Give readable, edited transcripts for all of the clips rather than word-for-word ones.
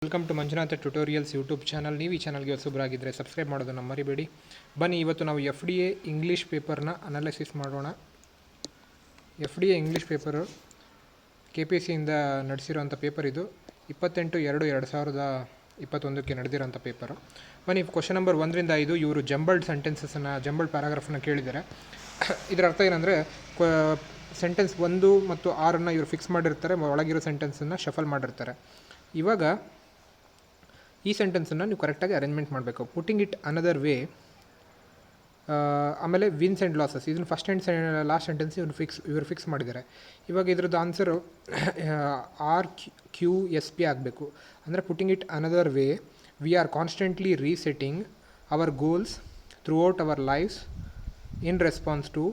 Welcome to Manjunatha tutorials YouTube channel. ನೀವು ಈ ಚಾನಲ್ಗೆ ಹೊಸಬರಾಗಿದ್ದರೆ ಸಬ್ಸ್ಕ್ರೈಬ್ ಮಾಡೋದನ್ನು ಮರಿಬೇಡಿ. ಬನ್ನಿ, ಇವತ್ತು ನಾವು FDA ಇಂಗ್ಲೀಷ್ ಪೇಪರ್ನ ಅನಾಲಿಸಿಸ್ ಮಾಡೋಣ. FDA ಇಂಗ್ಲೀಷ್ ಪೇಪರು KPSCಯಿಂದ ನಡೆಸಿರೋಂಥ ಪೇಪರ್ ಇದು. 28/2/2021ಕ್ಕೆ ನಡೆದಿರೋಂಥ ಪೇಪರು. ಬನ್ನಿ, ಕ್ವಶನ್ ನಂಬರ್ 1ರಿಂದ 5 ಇವರು ಜಂಬಲ್ಡ್ ಸೆಂಟೆನ್ಸಸ್ಸನ್ನು ಜಂಬಲ್ಡ್ ಪ್ಯಾರಾಗ್ರಾಫನ್ನು ಕೇಳಿದ್ದಾರೆ. ಇದರ ಅರ್ಥ ಏನಂದರೆ, ಸೆಂಟೆನ್ಸ್ 1 ಮತ್ತು 6 ಇವರು ಫಿಕ್ಸ್ ಮಾಡಿರ್ತಾರೆ, ಒಳಗಿರೋ ಸೆಂಟೆನ್ಸನ್ನು ಶಫಲ್ ಮಾಡಿರ್ತಾರೆ. ಇವಾಗ ಈ ಸೆಂಟೆನ್ಸನ್ನು ನೀವು ಕರೆಕ್ಟಾಗಿ ಅರೇಂಜ್ಮೆಂಟ್ ಮಾಡಬೇಕು. ಪುಟ್ಟಿಂಗ್ ಇಟ್ ಅನದರ್ ವೇ, ಆಮೇಲೆ ವಿನ್ಸ್ ಆ್ಯಂಡ್ ಲಾಸಸ್, ಇದನ್ನು ಫಸ್ಟ್ ಆ್ಯಂಡ್ ಲಾಸ್ಟ್ ಸೆಂಟೆನ್ಸ್ ಇವರು ಫಿಕ್ಸ್ ಮಾಡಿದ್ದಾರೆ. ಇವಾಗ ಇದ್ರದ್ದು ಆನ್ಸರು RQSP ಆಗಬೇಕು. ಅಂದರೆ putting it another way, we are constantly resetting our goals throughout our lives in response to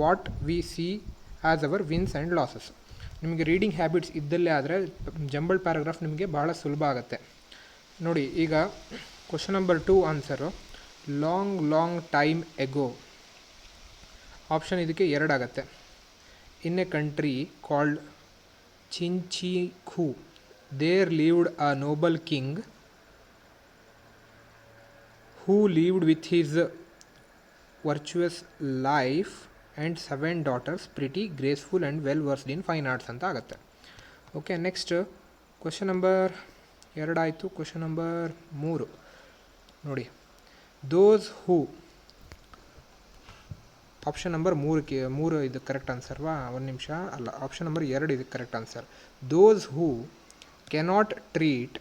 what we see as our wins and losses. ನಿಮಗೆ reading habits ಇದ್ದಲ್ಲೇ ಆದರೆ jumbled paragraph ನಿಮಗೆ ಭಾಳ ಸುಲಭ ಆಗುತ್ತೆ. ನೋಡಿ, ಈಗ question number 2 answer long time ago. Option ಇದಕ್ಕೆ 2 ಆಗುತ್ತೆ. In a country called Chinchikhu there lived a noble king who lived with his virtuous life and 7 daughters, pretty, graceful and well versed in fine arts ಅಂತ ಆಗುತ್ತೆ. Okay, next question number 2 ಆಯಿತು. Question number 3 ನೋಡಿ, ದೋಸ್ ಹೂ. Option number 3 ಇದು correct ಆನ್ಸರ್ವಾ? ಒಂದು ನಿಮಿಷ, ಅಲ್ಲ, option number 2 ಇದಕ್ಕೆ correct answer. Those who cannot treat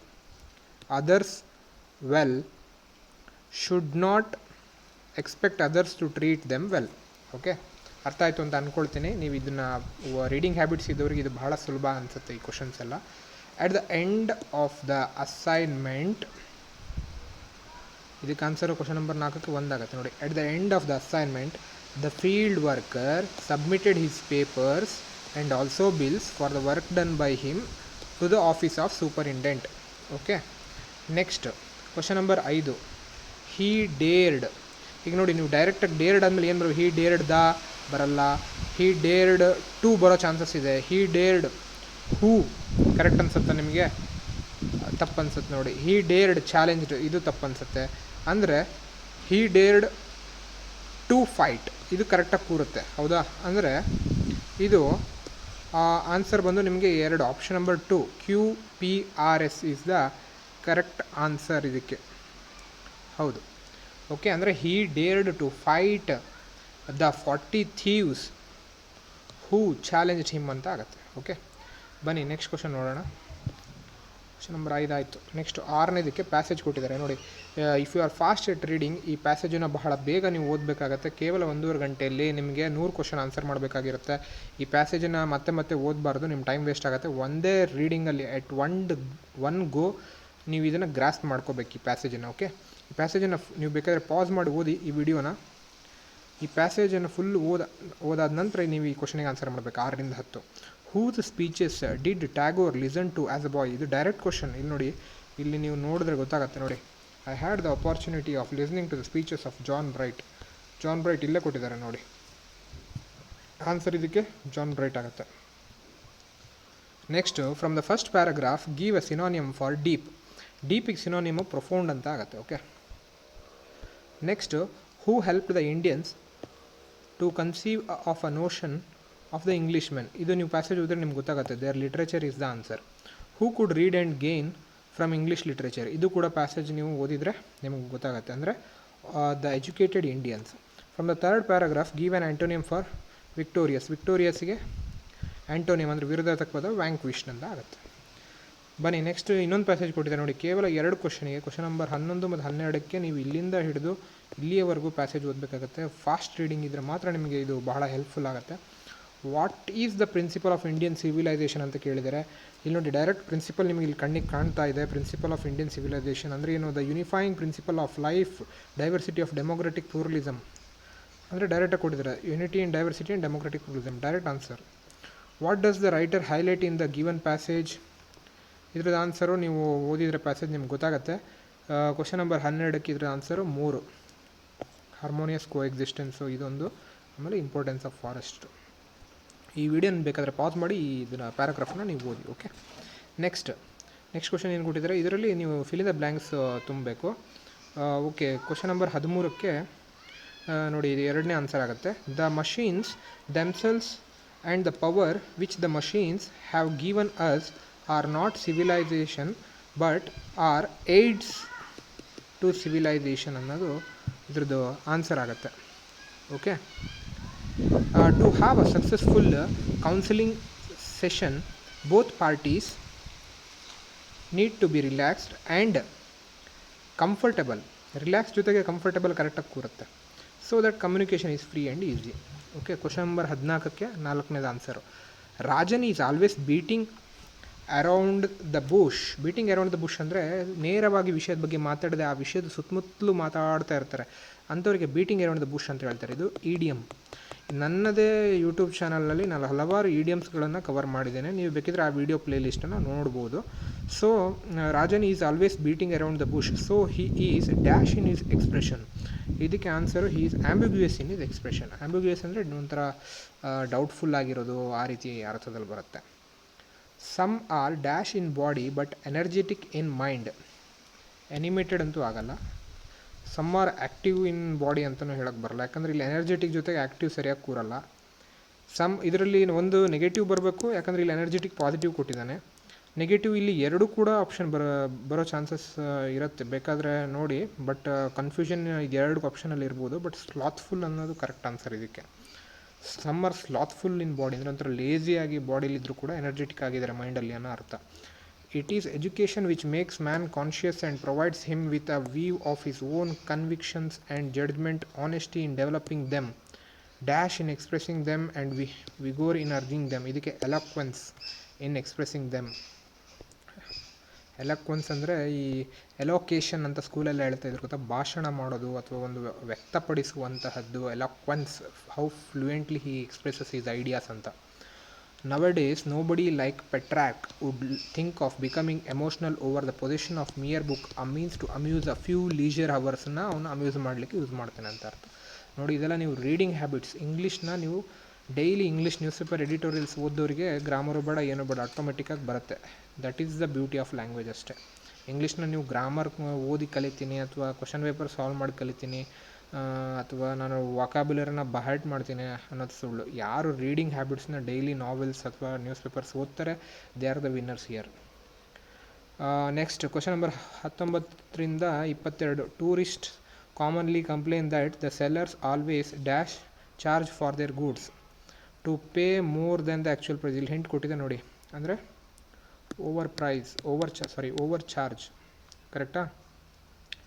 others well should not expect others to treat them well. Okay, ಅರ್ಥ ಆಯಿತು ಅಂತ ಅಂದ್ಕೊಳ್ತೀನಿ. ನೀವು ಇದನ್ನು ರೀಡಿಂಗ್ ಹ್ಯಾಬಿಟ್ಸ್ ಇದ್ದವ್ರಿಗೆ ಇದು ಬಹಳ ಸುಲಭ ಅನಿಸುತ್ತೆ ಈ ಕ್ವಶನ್ಸ್ ಎಲ್ಲ. At the end of the assignment, ಇದಕ್ಕೆ ಆನ್ಸರು ಕ್ವಶನ್ ನಂಬರ್ 4ಕ್ಕೆ 1 ಆಗುತ್ತೆ. ನೋಡಿ, at the end of the assignment the field worker submitted his papers and also bills for the work done by him to the office of superintendent. Okay, next question number 5 he dared. ಈಗ ನೋಡಿ, ನೀವು ಡೈರೆಕ್ಟಾಗಿ ಡೇರ್ಡ್ ಆದಮೇಲೆ ಏನು ಬರೋ, ಹೀ ಡೇರ್ಡ್ the ಬರಲ್ಲ, ಹೀ dared to ಬರೋ chances ಇದೆ. ಹೀ ಡೇರ್ಡ್ ಹೂ ಕರೆಕ್ಟ್ ಅನ್ಸುತ್ತೆ ನಿಮಗೆ? ತಪ್ಪು ಅನ್ಸುತ್ತೆ. ನೋಡಿ, ಹೀ ಡೇರ್ಡ್ ಚಾಲೆಂಜ್ಡ್, ಇದು ತಪ್ಪು ಅನ್ಸುತ್ತೆ. ಅಂದರೆ ಹೀ ಡೇರ್ಡ್ ಟು ಫೈಟ್, ಇದು ಕರೆಕ್ಟಾಗಿ ಕೂರುತ್ತೆ, ಹೌದಾ? ಅಂದರೆ ಇದು ಆನ್ಸರ್ ಬಂದು ನಿಮಗೆ 2, option number 2 QPRS is the correct answer ಇದಕ್ಕೆ. ಹೌದು. ಓಕೆ, ಅಂದರೆ he dared to fight the 40 thieves who challenged him ಅಂತ ಆಗುತ್ತೆ. ಓಕೆ, ಬನ್ನಿ ನೆಕ್ಸ್ಟ್ ಕ್ವಶನ್ ನೋಡೋಣ. ಕ್ವಶನ್ ನಂಬರ್ 5 ಆಯಿತು. ನೆಕ್ಸ್ಟ್ 6ನೇದಕ್ಕೆ ಪ್ಯಾಸೇಜ್ ಕೊಟ್ಟಿದ್ದಾರೆ. ನೋಡಿ, if you are fast at reading, ಈ ಪ್ಯಾಸೇಜನ್ನು ಬಹಳ ಬೇಗ ನೀವು ಓದಬೇಕಾಗತ್ತೆ. ಕೇವಲ 1.5 ಗಂಟೆಯಲ್ಲಿ ನಿಮಗೆ 100 ಕ್ವಶನ್ ಆನ್ಸರ್ ಮಾಡಬೇಕಾಗಿರುತ್ತೆ. ಈ ಪ್ಯಾಸೇಜನ್ನು ಮತ್ತೆ ಓದಬಾರ್ದು, ನಿಮ್ಮ ಟೈಮ್ ವೇಸ್ಟ್ ಆಗುತ್ತೆ. ಒಂದೇ ರೀಡಿಂಗಲ್ಲಿ ಎಟ್ ಒನ್ ಗೋ ನೀವು ಇದನ್ನು ಗ್ರಾಸ್ಪ್ ಮಾಡ್ಕೋಬೇಕು ಈ ಪ್ಯಾಸೇಜನ್ನು. ಓಕೆ, ಈ ಪ್ಯಾಸೇಜನ್ನು ನೀವು ಬೇಕಾದರೆ ಪಾಸ್ ಮಾಡಿ ಓದಿ ಈ ವಿಡಿಯೋನ. ಈ ಪ್ಯಾಸೇಜನ್ನು ಫುಲ್ ಓದಾದ ನಂತರ ನೀವು ಈ ಕ್ವಶನಿಗೆ ಆನ್ಸರ್ ಮಾಡಬೇಕು. 6ರಿಂದ 10 whose speeches did Tagore listen to as a boy. ಇದು ಡೈರೆಕ್ಟ್ ಕ್ವಶನ್. ಇಲ್ಲಿ ನೋಡಿ, ಇಲ್ಲಿ ನೀವು ನೋಡಿದ್ರೆ ಗೊತ್ತಾಗುತ್ತೆ. ನೋಡಿ, I had the opportunity of listening to the speeches of John Bright ಇಲ್ಲೇ ಕೊಟ್ಟಿದ್ದಾರೆ ನೋಡಿ. ಆನ್ಸರ್ ಇದಕ್ಕೆ ಜಾನ್ ಬ್ರೈಟ್ ಆಗುತ್ತೆ. Next, from the first paragraph give a synonym for ಡೀಪಿಗೆ ಸಿನೋನಿಯಮು ಪ್ರೊಫೌಂಡ್ ಅಂತ ಆಗುತ್ತೆ. Okay, next, who help the Indians to conceive of a notion of the Englishmen. ಇದು ನೀವು ಪ್ಯಾಸೇಜ್ ಓದಿದ್ರೆ ನಿಮ್ಗೆ ಗೊತ್ತಾಗುತ್ತೆ. There literature is the answer. Who could read and gain from English literature. ಇದು ಕೂಡ ಪ್ಯಾಸೇಜ್ ನೀವು ಓದಿದರೆ ನಿಮಗೆ ಗೊತ್ತಾಗುತ್ತೆ. ಅಂದರೆ the educated Indians. From the third paragraph give an antonym for ವಿಕ್ಟೋರಿಯಸ್ಗೆ ಆ್ಯಂಟೋನಿಯಮ್ ಅಂದರೆ ವಿರೋಧಾತ್ಮಕವಾದ ವ್ಯಾಂಕ್ವಿಶ್ಡ್ ಅಂತ ಆಗುತ್ತೆ. ಬನ್ನಿ ನೆಕ್ಸ್ಟ್ ಇನ್ನೊಂದು ಪ್ಯಾಸೇಜ್ ಕೊಟ್ಟಿದ್ದಾರೆ ನೋಡಿ. ಕೇವಲ 2 ಕ್ವಶನಿಗೆ, ಕ್ವಶನ್ ನಂಬರ್ 11 ಮತ್ತು 12ಕ್ಕೆ ನೀವು ಇಲ್ಲಿಂದ ಹಿಡಿದು ಇಲ್ಲಿಯವರೆಗೂ ಪ್ಯಾಸೇಜ್ ಓದಬೇಕಾಗುತ್ತೆ. ಫಾಸ್ಟ್ ರೀಡಿಂಗ್ ಇದ್ದರೆ ಮಾತ್ರ ನಿಮಗೆ ಇದು ಬಹಳ ಹೆಲ್ಪ್ಫುಲ್ ಆಗುತ್ತೆ. What is the principle of Indian civilisation ಅಂತ ಕೇಳಿದರೆ, ಇಲ್ಲಿ ನೋಡಿ ಡೈರೆಕ್ಟ್ ಪ್ರಿನ್ಸಿಪಲ್ ನಿಮಗೆ ಇಲ್ಲಿ ಕಣ್ಣಿಗೆ ಕಾಣ್ತಾ ಇದೆ. ಪ್ರಿನ್ಸಿಪಲ್ ಆಫ್ ಇಂಡಿಯನ್ ಸಿವಿಲೈಸೇಷನ್ ಅಂದರೆ ಏನು? The unifying principle of life, diversity of democratic pluralism. ಅಂದರೆ ಡೈರೆಕ್ಟಾಗಿ ಕೊಟ್ಟಿದ್ದಾರೆ, unity in diversity and democratic pluralism. Direct answer. What does the writer highlight in the given passage? ಇದ್ರದ್ದು ಆನ್ಸರು ನೀವು ಓದಿದರೆ passage ನಿಮ್ಗೆ ಗೊತ್ತಾಗುತ್ತೆ. ಕ್ವಶನ್ ನಂಬರ್ 12ಕ್ಕೆ ಇದ್ರ ಆನ್ಸರು 3, ಹಾರ್ಮೋನಿಯಸ್ ಕೋ existence ಇದೊಂದು, ಆಮೇಲೆ ಇಂಪಾರ್ಟೆನ್ಸ್ ಆಫ್ ಫಾರೆಸ್ಟ್. ಈ ವಿಡಿಯೋನ ಬೇಕಾದರೆ ಪಾಸ್ ಮಾಡಿ ಇದನ್ನು ಪ್ಯಾರಾಗ್ರಾಫ್ನ ನೀವು ಓದಿ. ಓಕೆ, ನೆಕ್ಸ್ಟ್ ನೆಕ್ಸ್ಟ್ ಕ್ವಶನ್ ಏನು ಕೊಟ್ಟಿದ್ದಾರೆ, ಇದರಲ್ಲಿ ನೀವು ಫಿಲ್ ಇನ್ ದ ಬ್ಲ್ಯಾಂಕ್ಸ್ ತುಂಬಬೇಕು. ಓಕೆ, ಕ್ವಶನ್ ನಂಬರ್ 13ಕ್ಕೆ ನೋಡಿ, ಇದು ಎರಡನೇ ಆನ್ಸರ್ ಆಗುತ್ತೆ. The machines themselves and the power which the machines have given us are not civilisation but are aids to civilisation ಅನ್ನೋದು ಇದ್ರದ್ದು ಆನ್ಸರ್ ಆಗುತ್ತೆ. Okay, to have a successful counselling session both parties need to be relaxed and comfortable. Relax ಜೊತೆಗೆ comfortable ಕರೆಕ್ಟಾಗಿ ಕೂರುತ್ತೆ. So that communication is free and easy. Okay, question number 14ಕ್ಕೆ 4ನೇದು answer. Rajan is always beating around the bush. Beating around the bush ಅಂದರೆ ನೇರವಾಗಿ ವಿಷಯದ ಬಗ್ಗೆ ಮಾತಾಡದೆ ಆ ವಿಷಯದ ಸುತ್ತಮುತ್ತಲೂ ಮಾತಾಡ್ತಾ ಇರ್ತಾರೆ, ಅಂಥವರಿಗೆ ಬೀಟಿಂಗ್ ಅರೌಂಡ್ ದ ಬುಷ್ ಅಂತ ಹೇಳ್ತಾರೆ. ಇದು ಇಡಿಯಮ್. ನನ್ನದೇ ಯೂಟ್ಯೂಬ್ ಚಾನಲ್ನಲ್ಲಿ ನಾನು ಹಲವಾರು ಇಡಿಯಮ್ಸ್ಗಳನ್ನು ಕವರ್ ಮಾಡಿದ್ದೇನೆ, ನೀವು ಬೇಕಿದ್ರೆ ಆ ವಿಡಿಯೋ ಪ್ಲೇಲಿಸ್ಟನ್ನು ನೋಡ್ಬೋದು. So Rajan is always beating around the bush, so he is dash in his expression. ಇದಕ್ಕೆ answer he is ambiguous in his expression. Ambiguous ಅಂದರೆ ಒಂಥರ ಡೌಟ್ಫುಲ್ ಆಗಿರೋದು, ಆ ರೀತಿ ಅರ್ಥದಲ್ಲಿ ಬರುತ್ತೆ. Some are dash in body but energetic in mind. Animated ಅಂತೂ ಆಗಲ್ಲ. Some are active in body ಅಂತಲೂ ಹೇಳೋಕ್ಕೆ ಬರಲ್ಲ, ಯಾಕಂದರೆ ಇಲ್ಲಿ ಎನರ್ಜೆಟಿಕ್ ಜೊತೆಗೆ ಆ್ಯಕ್ಟಿವ್ ಸರಿಯಾಗಿ ಕೂರಲ್ಲ. ಸಮ್ ಇದರಲ್ಲಿ ಒಂದು ನೆಗೆಟಿವ್ ಬರಬೇಕು, ಯಾಕಂದರೆ ಇಲ್ಲಿ ಎನರ್ಜೆಟಿಕ್ ಪಾಸಿಟಿವ್ ಕೊಟ್ಟಿದ್ದಾನೆ. ನೆಗೆಟಿವ್ ಇಲ್ಲಿ ಎರಡೂ ಕೂಡ ಆಪ್ಷನ್ ಬರೋ ಚಾನ್ಸಸ್ ಇರುತ್ತೆ, ಬೇಕಾದರೆ ನೋಡಿ. ಬಟ್ ಕನ್ಫ್ಯೂಷನ್ ಇದೆರಡು ಆಪ್ಷನಲ್ಲಿ ಇರ್ಬೋದು. ಬಟ್ ಸ್ಲಾತ್ಫುಲ್ ಅನ್ನೋದು ಕರೆಕ್ಟ್ ಆನ್ಸರ್ ಇದಕ್ಕೆ. ಸಮ್ ಆರ್ ಸ್ಲಾತ್ಫುಲ್ ಇನ್ ಬಾಡಿ ಅಂದರೆ ಒಂಥರ ಲೇಸಿಯಾಗಿ ಬಾಡಿಲಿದ್ದರೂ ಕೂಡ ಎನರ್ಜೆಟಿಕ್ ಆಗಿದ್ದಾರೆ ಮೈಂಡಲ್ಲಿ ಅನ್ನೋ ಅರ್ಥ. It is education which makes man conscious and provides him with a view of his own convictions and judgment, honesty in developing them, dash in expressing them, and vigor in urging them. ಇದಕ್ಕೆ eloquence in expressing them. ಎಲಕ್ವೆನ್ಸ್ ಅಂದರೆ ಈ ಎಲೋಕೇಶನ್ ಅಂತ ಸ್ಕೂಲಲ್ಲಿ ಹೇಳ್ತಾ ಇದ್ರು ಗೊತ್ತಾ, ಭಾಷಣ ಮಾಡೋದು ಅಥವಾ ಒಂದು ವ್ಯಕ್ತಪಡಿಸುವಂತಹದ್ದು eloquence. How fluently he expresses his ideas ಅಂತ. Nowadays, nobody like Petrarch would think of becoming emotional over the possession of mere book, a means to amuse a few leisure hoursನ ಅವನು ಅಮ್ಯೂಸ್ ಮಾಡಲಿಕ್ಕೆ ಯೂಸ್ ಮಾಡ್ತಾನೆ ಅಂತ ಅರ್ಥ. ನೋಡಿ, ಇದೆಲ್ಲ ನೀವು reading habits. ಇಂಗ್ಲೀಷ್ನ ನೀವು daily English newspaper editorials ಓದೋರಿಗೆ ಗ್ರಾಮರು ಬೇಡ ಏನೂ ಬೇಡ, ಆಟೋಮೆಟಿಕ್ಕಾಗಿ ಬರುತ್ತೆ. That is the beauty of language ಅಷ್ಟೇ. ಇಂಗ್ಲೀಷ್ನ ನೀವು ಗ್ರಾಮರ್ ಓದಿ ಕಲಿತೀನಿ ಅಥವಾ ಕ್ವಶನ್ ಪೇಪರ್ ಸಾಲ್ವ್ ಮಾಡಿ ಕಲಿತೀನಿ ಅಥವಾ ನಾನು ವಾಕಾಬ್ಯುಲರಿನ ಬಹರ್ಟ್ ಮಾಡ್ತೀನಿ ಅನ್ನೋದು ಸುಳ್ಳು. ಯಾರು ರೀಡಿಂಗ್ ಹ್ಯಾಬಿಟ್ಸ್ನ ಡೈಲಿ ನಾವೆಲ್ಸ್ ಅಥವಾ ನ್ಯೂಸ್ ಪೇಪರ್ಸ್ ಓದ್ತಾರೆ, they are the winners here. Next question number 19ರಿಂದ 22. Tourist commonly complain that the sellers always dash charge for their goods to pay more than the actual price. ಇಲ್ಲಿ hint ಕೊಟ್ಟಿದೆ ನೋಡಿ, ಅಂದರೆ overcharge. ಕರೆಕ್ಟಾ?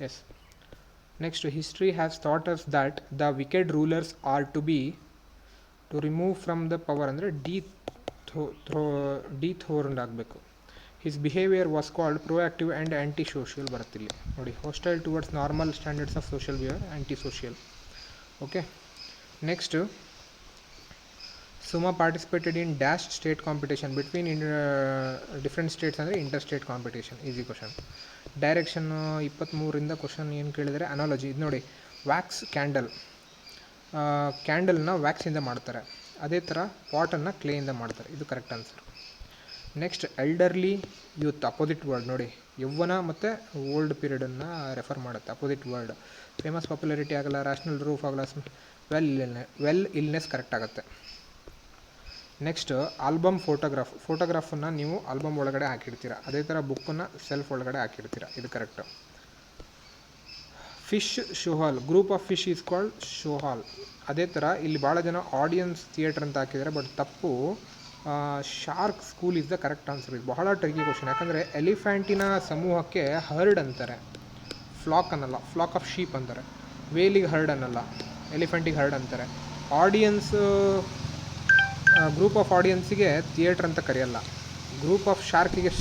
Yes. Next, history has taught us that the wicked rulers are to remove from the power ಅಂದರೆ ಡಿಥ್ರೋನ್ಡ್ ಆಗಬೇಕು. His behavior was called proactive and anti-social ಬರುತ್ತಿಲ್ಲ ನೋಡಿ. hostile towards normal standards of social behavior, anti-social. Okay. Next, Suma participated in dash state competition between different states ಅಂದರೆ interstate competition. Easy question. Direction 23ರಿಂದ question ಏನು ಕೇಳಿದರೆ analogy. ಇದು ನೋಡಿ, wax candle. ಕ್ಯಾಂಡಲ್ನ ವ್ಯಾಕ್ಸಿಂದ ಮಾಡ್ತಾರೆ, ಅದೇ ಥರ ಪಾಟನ್ನು ಕ್ಲೇಯಿಂದ ಮಾಡ್ತಾರೆ. ಇದು correct answer. Next, elderly youth opposite word ನೋಡಿ. ಯೌವನ ಮತ್ತು ಓಲ್ಡ್ ಪೀರಿಯಡನ್ನು ರೆಫರ್ ಮಾಡುತ್ತೆ ಅಪೋಸಿಟ್ ವರ್ಡ್. ಫೇಮಸ್ ಪಾಪ್ಯುಲಾರಿಟಿ ಆಗಲ್ಲ, ರ್ಯಾಷನಲ್ ರೂಫ್ ಆಗಲ್ಲ, ವೆಲ್ ಇಲ್ನೆಸ್ ಕರೆಕ್ಟ್ ಆಗುತ್ತೆ. ನೆಕ್ಸ್ಟ್, ಆಲ್ಬಮ್ ಫೋಟೋಗ್ರಾಫನ್ನು ನೀವು ಆಲ್ಬಮ್ ಒಳಗಡೆ ಹಾಕಿರ್ತೀರ, ಅದೇ ಥರ ಬುಕ್ಕನ್ನು ಸೆಲ್ಫ್ ಒಳಗಡೆ ಹಾಕಿರ್ತೀರ. ಇದು correct. Fish shoal, group of fish is called shoal. ಅದೇ ಥರ ಇಲ್ಲಿ ಭಾಳ ಜನ ಆಡಿಯನ್ಸ್ ಥಿಯೇಟರ್ ಅಂತ ಹಾಕಿದ್ದಾರೆ, ಬಟ್ ತಪ್ಪು. Shark school is the correct answer. ಇದು ಬಹಳ ಟ್ರಿಕಿ ಕ್ವಶನ್, ಯಾಕಂದರೆ ಎಲಿಫ್ಯಾಂಟಿನ ಸಮೂಹಕ್ಕೆ ಹರ್ಡ್ ಅಂತಾರೆ, ಫ್ಲಾಕ್ ಅನ್ನಲ್ಲ. ಫ್ಲಾಕ್ ಆಫ್ ಶೀಪ್ ಅಂತಾರೆ. ವೇಲಿಗೆ ಹರ್ಡ್ ಅನ್ನಲ್ಲ, ಎಲಿಫೆಂಟಿಗೆ ಹರ್ಡ್ ಅಂತಾರೆ. ಗ್ರೂಪ್ ಆಫ್ ಆಡಿಯನ್ಸಿಗೆ ಥಿಯೇಟ್ರ್ ಅಂತ ಕರೆಯಲ್ಲ. ಗ್ರೂಪ್ ಆಫ್ ಶಾರ್ಕಿಗೆ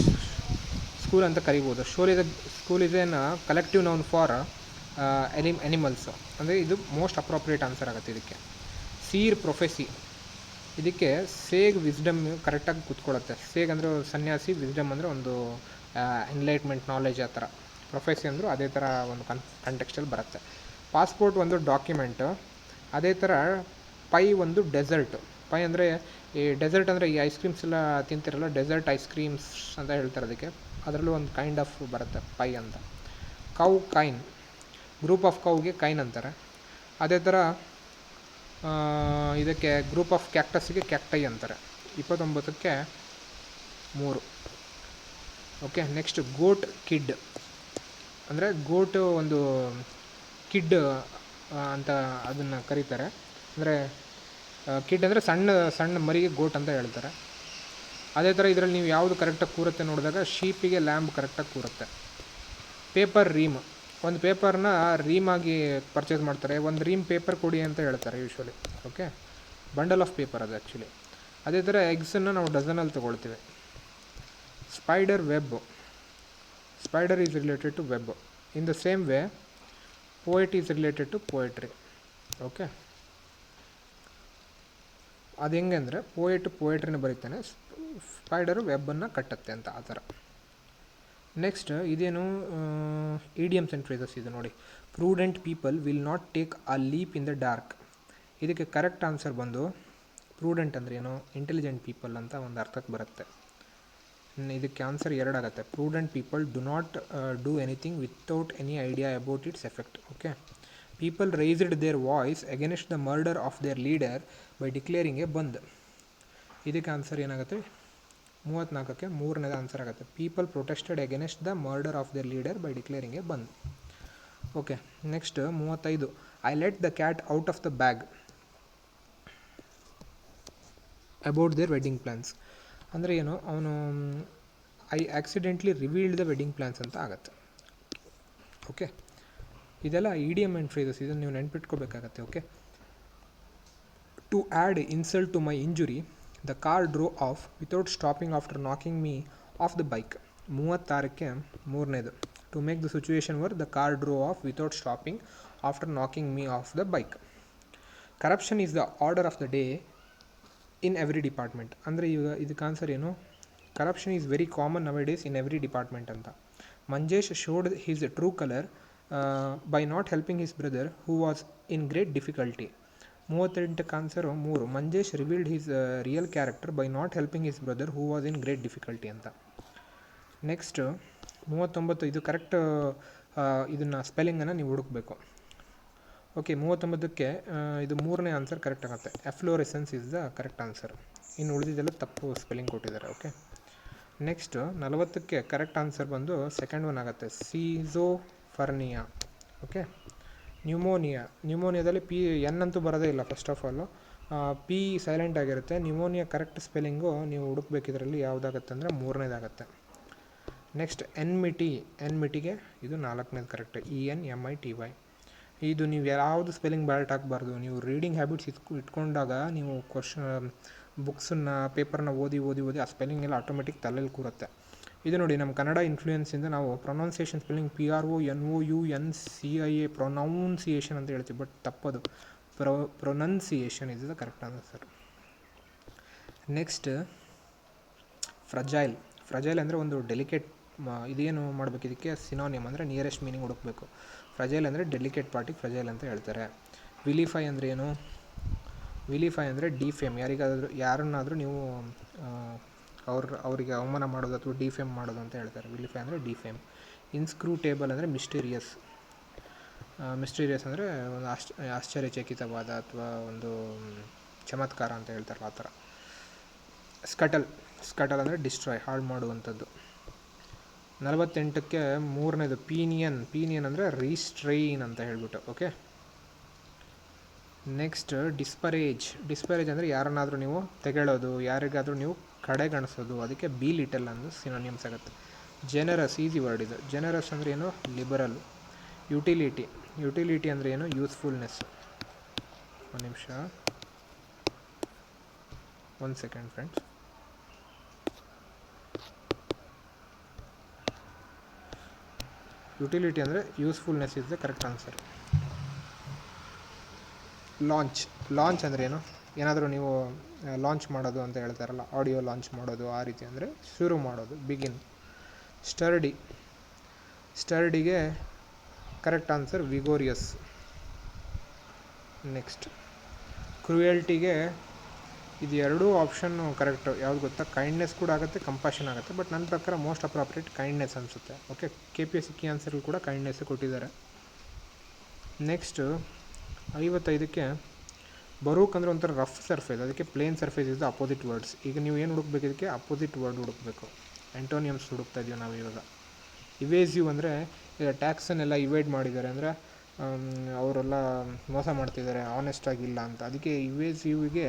ಸ್ಕೂಲ್ ಅಂತ ಕರಿಬೋದು. School is N collective noun for animals. ಅಂದರೆ ಇದು ಮೋಸ್ಟ್ ಅಪ್ರೋಪ್ರಿಯೇಟ್ ಆನ್ಸರ್ ಆಗುತ್ತೆ ಇದಕ್ಕೆ. ಸೀರ್ ಪ್ರೊಫೆಸಿ, ಇದಕ್ಕೆ ಸೇಗ್ ವಿಸ್ಡಮ್ ಕರೆಕ್ಟಾಗಿ ಕೂತ್ಕೊಳ್ಳುತ್ತೆ. ಸೇಗ್ ಅಂದರೆ ಸನ್ಯಾಸಿ, ವಿಸ್ಡಮ್ ಅಂದರೆ ಒಂದು ಎನ್ಲೈಟ್ಮೆಂಟ್ ನಾಲೆಜ್ ಆ ಥರ. ಪ್ರೊಫೆಸಿ ಅಂದರೂ ಅದೇ ಥರ ಒಂದು ಕಂಟೆಕ್ಸ್ಟಲ್ಲಿ ಬರುತ್ತೆ. ಪಾಸ್ಪೋರ್ಟ್ ಒಂದು ಡಾಕ್ಯುಮೆಂಟು, ಅದೇ ಥರ ಪೈ ಒಂದು ಡೆಸರ್ಟು. ಪೈ ಅಂದರೆ ಈ ಡೆಸರ್ಟ್ ಅಂದರೆ ಈ ಐಸ್ ಕ್ರೀಮ್ಸ್ ಎಲ್ಲ ತಿಂತಿರಲ್ಲ, ಡೆಸರ್ಟ್ ಐಸ್ ಕ್ರೀಮ್ಸ್ ಅಂತ ಹೇಳ್ತಾರೆ ಅದಕ್ಕೆ. ಅದರಲ್ಲೂ ಒಂದು ಕೈಂಡ್ ಆಫ್ ಬರುತ್ತೆ ಪೈ ಅಂತ. ಕೌ ಕೈನ್, ಗ್ರೂಪ್ ಆಫ್ ಕೌಗೆ ಕೈನ್ ಅಂತಾರೆ. ಅದೇ ಥರ ಇದಕ್ಕೆ ಗ್ರೂಪ್ ಆಫ್ ಕ್ಯಾಕ್ಟಸ್ಗೆ ಕ್ಯಾಕ್ಟೈ ಅಂತಾರೆ. 29ಕ್ಕೆ 3. ಓಕೆ, ನೆಕ್ಸ್ಟ್ ಗೋಟ್ ಕಿಡ್ ಅಂದರೆ ಗೋಟು ಒಂದು ಕಿಡ್ ಅಂತ ಅದನ್ನು ಕರೀತಾರೆ. ಅಂದರೆ ಕಿಡ್ ಅಂದರೆ ಸಣ್ಣ ಸಣ್ಣ ಮರಿಗೆ ಗೋಟ್ ಅಂತ ಹೇಳ್ತಾರೆ. ಅದೇ ಥರ ಇದರಲ್ಲಿ ನೀವು ಯಾವುದು ಕರೆಕ್ಟಾಗಿ ಕೂರುತ್ತೆ ನೋಡಿದಾಗ ಶೀಪಿಗೆ ಲ್ಯಾಂಬ್ ಕರೆಕ್ಟಾಗಿ ಕೂರುತ್ತೆ. ಪೇಪರ್ ರೀಮ್, ಒಂದು ಪೇಪರ್ನ ರೀಮಾಗಿ ಪರ್ಚೇಸ್ ಮಾಡ್ತಾರೆ. ಒಂದು ರೀಮ್ ಪೇಪರ್ ಕೊಡಿ ಅಂತ ಹೇಳ್ತಾರೆ usually. Okay, bundle of paper ಅದು ಆ್ಯಕ್ಚುಲಿ. ಅದೇ ಥರ ಎಗ್ಸನ್ನು ನಾವು ಡಜನಲ್ಲಿ ತೊಗೊಳ್ತೀವಿ. Spider web, spider is related to web. In the same way poet is related to poetry. Okay, ಅದು ಹೆಂಗೆ ಅಂದರೆ ಪೋಯೆಟ್ರಿನ ಬರೀತಾನೆ, ಸ್ಪೈಡರು ವೆಬ್ಬನ್ನು ಕಟ್ಟುತ್ತೆ ಅಂತ, ಆ ಥರ. ನೆಕ್ಸ್ಟ್ ಇದೇನು ಇಡಿಯಮ್ಸ್ ಆ್ಯಂಡ್ ಫ್ರೇಸಸ್ ಇದು ನೋಡಿ. Prudent people will not take a leap in the dark. ಇದಕ್ಕೆ ಕರೆಕ್ಟ್ ಆನ್ಸರ್ ಬಂದು ಪ್ರೂಡೆಂಟ್ ಅಂದರೆ ಏನು, ಇಂಟೆಲಿಜೆಂಟ್ ಪೀಪಲ್ ಅಂತ ಒಂದು ಅರ್ಥಕ್ಕೆ ಬರುತ್ತೆ. ಇದಕ್ಕೆ ಆನ್ಸರ್ 2 ಆಗುತ್ತೆ. Prudent people do not do anything without any idea about its effect. Okay, people raised their voice against the murder of their leader by declaring a bandh. ಇದಕ್ಕೆ answer ಏನಾಗುತ್ತೆ, 34ಕ್ಕೆ 3ನೇದು ಆನ್ಸರ್ ಆಗುತ್ತೆ. People protested against the murder of their leader by declaring a bandh. Okay, next 35. I let the cat out of the bag about their wedding plans. ಅಂದರೆ ಏನು, ಅವನು I accidentally revealed the wedding plans ಅಂತ ಆಗುತ್ತೆ. Okay, ಇದೆಲ್ಲ idiom and phrases, ಇದನ್ನು ನೀವು ನೆನ್ಪಿಟ್ಕೋಬೇಕಾಗತ್ತೆ. Okay, to add insult to my injury the car drove off without stopping after knocking me off the bike. 36ಕ್ಕೆ 3ನೇದು. To make the situation worse the car drove off without stopping after knocking me off the bike. Corruption is the order of the day in every department. ಅಂದರೆ ಈಗ ಇದಕ್ಕೆ answer ಏನು, corruption is very common nowadays in every department ಅಂತ. Manjesh showed his true colour by not helping his brother who was in great difficulty. 38ಕ್ಕೆ answer 3. Manjesh revealed his real character by not helping his brother who was in great difficulty ಅಂತ. Next 39. ಇದು correct, ಇದನ್ನು ಸ್ಪೆಲ್ಲಿಂಗನ್ನು ನೀವು ಹುಡುಕಬೇಕು. Okay, 39ಕ್ಕೆ ಇದು 3ನೇ answer correct ಆಗುತ್ತೆ. Efflorescence is the correct answer. ಇನ್ನು ಉಳಿದಿದ್ದೆಲ್ಲ ತಪ್ಪು ಸ್ಪೆಲ್ಲಿಂಗ್ ಕೊಟ್ಟಿದ್ದಾರೆ. ಓಕೆ, ನೆಕ್ಸ್ಟ್ 40ಕ್ಕೆ ಕರೆಕ್ಟ್ ಆನ್ಸರ್ ಬಂದು ಸೆಕೆಂಡ್ ಒನ್ ಆಗುತ್ತೆ, ಸೀಝೋಫರ್ನಿಯಾ. ಓಕೆ, ನ್ಯೂಮೋನಿಯಾದಲ್ಲಿ ಎನ್ ಅಂತೂ ಬರೋದೇ ಇಲ್ಲ. First of all P silent ಆಗಿರುತ್ತೆ. ನ್ಯೂಮೋನಿಯಾ ಕರೆಕ್ಟ್ ಸ್ಪೆಲ್ಲಿಂಗು ನೀವು ಹುಡುಕ್ಬೇಕಿದ್ರಲ್ಲಿ ಯಾವುದಾಗುತ್ತೆ ಅಂದರೆ 3ನೇದಾಗುತ್ತೆ. ನೆಕ್ಸ್ಟ್ ಎನ್ಮಿಟಿಗೆ ಇದು 4ನೇದು ಕರೆಕ್ಟ್, ENMITY. ಇದು ನೀವು ಯಾವುದು ಸ್ಪೆಲ್ಲಿಂಗ್ ಬ್ಯಾಲ್ಟ್ ಹಾಕಬಾರ್ದು. ನೀವು ರೀಡಿಂಗ್ ಹ್ಯಾಬಿಟ್ಸ್ ಇಟ್ಕೊಂಡಾಗ ನೀವು ಬುಕ್ಸನ್ನು ಪೇಪರ್ನ ಓದಿ ಆ ಸ್ಪೆಲ್ಲಿಂಗ್ ಎಲ್ಲ ಆಟೋಮೆಟಿಕ್ ತಲೆಯಲ್ಲಿ ಕೂರುತ್ತೆ. ಇದು ನೋಡಿ, ನಮ್ಮ ಕನ್ನಡ ಇನ್ಫ್ಲೂಯೆನ್ಸಿಂದ ನಾವು ಪ್ರೊನೌನ್ಸಿಯೇಷನ್ ಸ್ಪೆಲ್ಲಿಂಗ್ PRONOUNCIA ಪ್ರೊನೌನ್ಸಿಯೇಷನ್ ಅಂತ ಹೇಳ್ತೀವಿ, ಬಟ್ ತಪ್ಪದು. Pronunciation is the correct answer. Next fragile ಅಂದರೆ ಒಂದು ಡೆಲಿಕೇಟ್. ಇದೇನು ಮಾಡಬೇಕು, ಇದಕ್ಕೆ ಸಿನೋನಿಮ್ ಅಂದರೆ ನಿಯರೆಸ್ಟ್ ಮೀನಿಂಗ್ ಹುಡುಕಬೇಕು. ಫ್ರಜೈಲ್ ಅಂದರೆ ಡೆಲಿಕೇಟ್ ಪಾರ್ಟಿಗೆ ಫ್ರಜೈಲ್ ಅಂತ ಹೇಳ್ತಾರೆ. ವಿಲಿಫೈ ಅಂದರೆ ಏನು, ವಿಲಿಫೈ ಅಂದರೆ ಡಿಫೇಮ್. ಯಾರನ್ನಾದರೂ ನೀವು ಅವರಿಗೆ ಅವಮಾನ ಮಾಡೋದು ಅಥವಾ ಡಿಫೇಮ್ ಮಾಡೋದು ಅಂತ ಹೇಳ್ತಾರೆ. ವಿಲಿಫೈ ಅಂದರೆ ಡಿಫೇಮ್. ಇನ್ಸ್ಕ್ರೂಟೇಬಲ್ ಅಂದರೆ ಮಿಸ್ಟೀರಿಯಸ್ ಅಂದರೆ ಒಂದು ಆಶ್ಚರ್ಯಚಕಿತವಾದ ಅಥವಾ ಒಂದು ಚಮತ್ಕಾರ ಅಂತ ಹೇಳ್ತಾರಲ್ಲ, ಆ ಥರ. ಸ್ಕಟಲ್ ಅಂದರೆ ಡಿಸ್ಟ್ರಾಯ್, ಹಾಳು ಮಾಡುವಂಥದ್ದು. 48ಕ್ಕೆ 3ನೇದು ಪೀನಿಯನ್ ಅಂದರೆ ರೀಸ್ಟ್ರೈನ್ ಅಂತ ಹೇಳ್ಬಿಟ್ಟು. ಓಕೆ, ನೆಕ್ಸ್ಟ್ ಡಿಸ್ಪರೇಜ್ ಅಂದರೆ ಯಾರನ್ನಾದರೂ ನೀವು ತೆಗೆಳೋದು, ಯಾರಿಗಾದರೂ ನೀವು ಕಡೆಗಣಿಸೋದು, ಅದಕ್ಕೆ ಬಿ ಲಿಟಲ್ ಅನ್ನೋ ಸಿನೋನಿಮ್ಸ್ ಆಗುತ್ತೆ. ಜೆನರಸ್, ಈಸಿ ವರ್ಡ್ ಇದು. ಜೆನರಸ್ ಅಂದರೆ ಏನು, ಲಿಬರಲ್. ಯುಟಿಲಿಟಿ ಅಂದರೆ ಏನು, ಯೂಸ್ಫುಲ್ನೆಸ್. ಒಂದು ನಿಮಿಷ, 1 ಸೆಕೆಂಡ್ ಫ್ರೆಂಡ್ಸ್. ಯುಟಿಲಿಟಿ ಅಂದರೆ usefulness is the correct answer. Launch ಅಂದರೆ ಏನು, ಏನಾದರೂ ನೀವು ಲಾಂಚ್ ಮಾಡೋದು ಅಂತ ಹೇಳ್ತಾರಲ್ಲ, ಆಡಿಯೋ ಲಾಂಚ್ ಮಾಡೋದು, ಆ ರೀತಿ ಅಂದರೆ ಶುರು ಮಾಡೋದು, ಬಿಗಿನ್. ಸ್ಟರ್ಡಿಗೆ ಕರೆಕ್ಟ್ ಆನ್ಸರ್ ವಿಗೋರಿಯಸ್. ನೆಕ್ಸ್ಟ್ ಕ್ರುಯಲ್ಟಿಗೆ ಇದು ಎರಡೂ ಆಪ್ಷನ್ನು ಕರೆಕ್ಟು. ಯಾವ್ದು ಗೊತ್ತಾ, ಕೈಂಡ್ನೆಸ್ ಕೂಡ ಆಗುತ್ತೆ, ಕಂಪಾಷನ್ ಆಗುತ್ತೆ. ಬಟ್ ನನ್ನ ಪ್ರಕಾರ ಮೋಸ್ಟ್ ಅಪ್ರಾಪ್ರಿಯೇಟ್ ಕೈಂಡ್ನೆಸ್ ಅನಿಸುತ್ತೆ. ಓಕೆ, KPSC ಕೀ ಆನ್ಸರ್ಗಳು ಕೂಡ ಕೈಂಡ್ನೆಸ್ ಕೊಟ್ಟಿದ್ದಾರೆ. ನೆಕ್ಸ್ಟು 55ಕ್ಕೆ ಬರೂಕ್ ಅಂದರೆ ಒಂಥರ ರಫ್ ಸರ್ಫೇಸ್, ಅದಕ್ಕೆ plain surface is the opposite words. ಈಗ ನೀವು ಏನು ಹುಡುಕ್ಬೇಕು, ಇದಕ್ಕೆ ಅಪೋಸಿಟ್ ವರ್ಡ್ ಹುಡುಕಬೇಕು. ಆ್ಯಂಟೋನಿಯಮ್ಸ್ ಹುಡುಕ್ತಾ ಇದೀವಿ ನಾವು ಇವಾಗ. ಇವೇಸಿವ್ ಅಂದರೆ ಈಗ ಟ್ಯಾಕ್ಸನ್ನೆಲ್ಲ ಇವೇಡ್ ಮಾಡಿದ್ದಾರೆ ಅಂದರೆ ಅವರೆಲ್ಲ ಮೋಸ ಮಾಡ್ತಿದ್ದಾರೆ, ಆನೆಸ್ಟ್ ಆಗಿಲ್ಲ ಅಂತ. ಅದಕ್ಕೆ ಇವೇಸಿವ್ಗೆ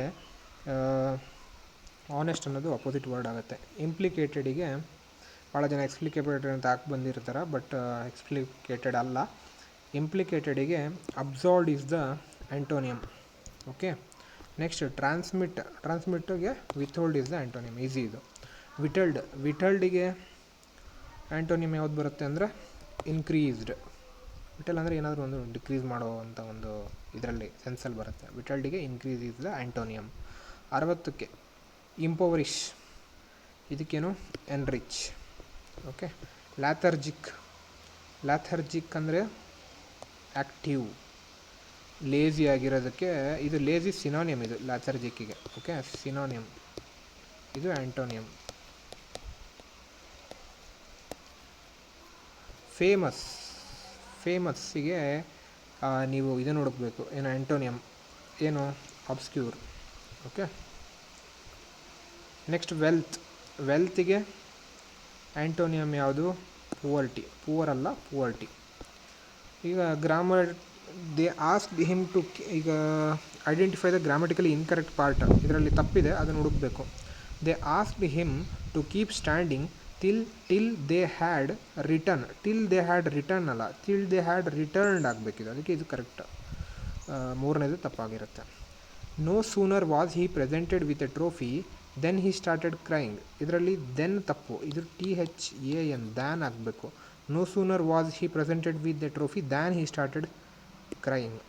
ಆನೆಸ್ಟ್ ಅನ್ನೋದು ಅಪೋಸಿಟ್ ವರ್ಡ್ ಆಗುತ್ತೆ. ಇಂಪ್ಲಿಕೇಟೆಡಿಗೆ ಭಾಳ ಜನ ಎಕ್ಸ್ಪ್ಲಿಕೇಟೆಡ್ ಅಂತ ಹಾಕಿ ಬಂದಿರ್ತಾರೆ, ಬಟ್ ಎಕ್ಸ್ಪ್ಲಿಕೇಟೆಡ್ ಅಲ್ಲ. ಇಂಪ್ಲಿಕೇಟೆಡಿಗೆ absurd is the antonym. Okay, next ಟ್ರಾನ್ಸ್ಮಿಟ್ಗೆ withhold is the antonym. Easy ಇದು. ವಿಟಲ್ಡಿಗೆ ಆ್ಯಂಟೋನಿಯಮ್ ಯಾವ್ದು ಬರುತ್ತೆ ಅಂದರೆ ಇನ್ಕ್ರೀಸ್ಡ್. ವಿಟಲ್ ಅಂದರೆ ಏನಾದರೂ ಒಂದು ಡಿಕ್ರೀಸ್ ಮಾಡೋ ಅಂಥ ಒಂದು ಇದರಲ್ಲಿ ಸೆನ್ಸಲ್ಲಿ ಬರುತ್ತೆ. ವಿಟಲ್ಡಿಗೆ ಇನ್ಕ್ರೀಸ್ ಈಸ್ ದ ಆ್ಯಂಟೋನಿಯಮ್. 60ಕ್ಕೆ ಇಂಪೋವರಿಶ್, ಇದಕ್ಕೇನು ಎನ್ರಿಚ್. ಓಕೆ, ಲ್ಯಾಥರ್ಜಿಕ್ ಅಂದರೆ ಆ್ಯಕ್ಟಿವ್, ಲೇಜಿ ಆಗಿರೋದಕ್ಕೆ. ಇದು ಲೇಜಿ ಸಿನಾನಿಯಮ್, ಇದು ಲ್ಯಾಥರ್ಜಿಕ್ಕಿಗೆ. ಓಕೆ, ಸಿನಾನಿಯಮ್, ಇದು ಆ್ಯಂಟೋನಿಯಮ್. ಫೇಮಸ್ಸಿಗೆ ನೀವು ಇದನ್ನು ಹುಡುಕಬೇಕು, ಏನು ಆ್ಯಂಟೋನಿಯಮ್, ಏನು ಅಬ್ಸ್ಕ್ಯೂರ್. ಓಕೆ, ನೆಕ್ಸ್ಟ್ ವೆಲ್ತಿಗೆ ಆ್ಯಂಟೋನಿಯಮ್ ಯಾವುದು, ಪುವರ್ ಅಲ್ಲ, ಪುವರ್ಟಿ. ಈಗ grammar they asked him to, ಈಗ identify the grammatically incorrect part, ಇದರಲ್ಲಿ ತಪ್ಪಿದೆ, ಅದನ್ನು ಹುಡುಕಬೇಕು. They asked him to keep standing till they had return. Till they had return ಅಲ್ಲ, ಟಿಲ್ ದೇ ಹ್ಯಾಡ್ ರಿಟರ್ನ್ಡ್ ಆಗಬೇಕಿದೆ. ಅದಕ್ಕೆ ಇದು ಕರೆಕ್ಟ್. ಮೂರನೇದು ತಪ್ಪಾಗಿರುತ್ತೆ. No sooner was he presented with a trophy then he started crying. ಇದರಲ್ಲಿ then ತಪ್ಪು, ಇದು THAN, than ಆಗಬೇಕು. No sooner was he presented with a trophy than he started crying.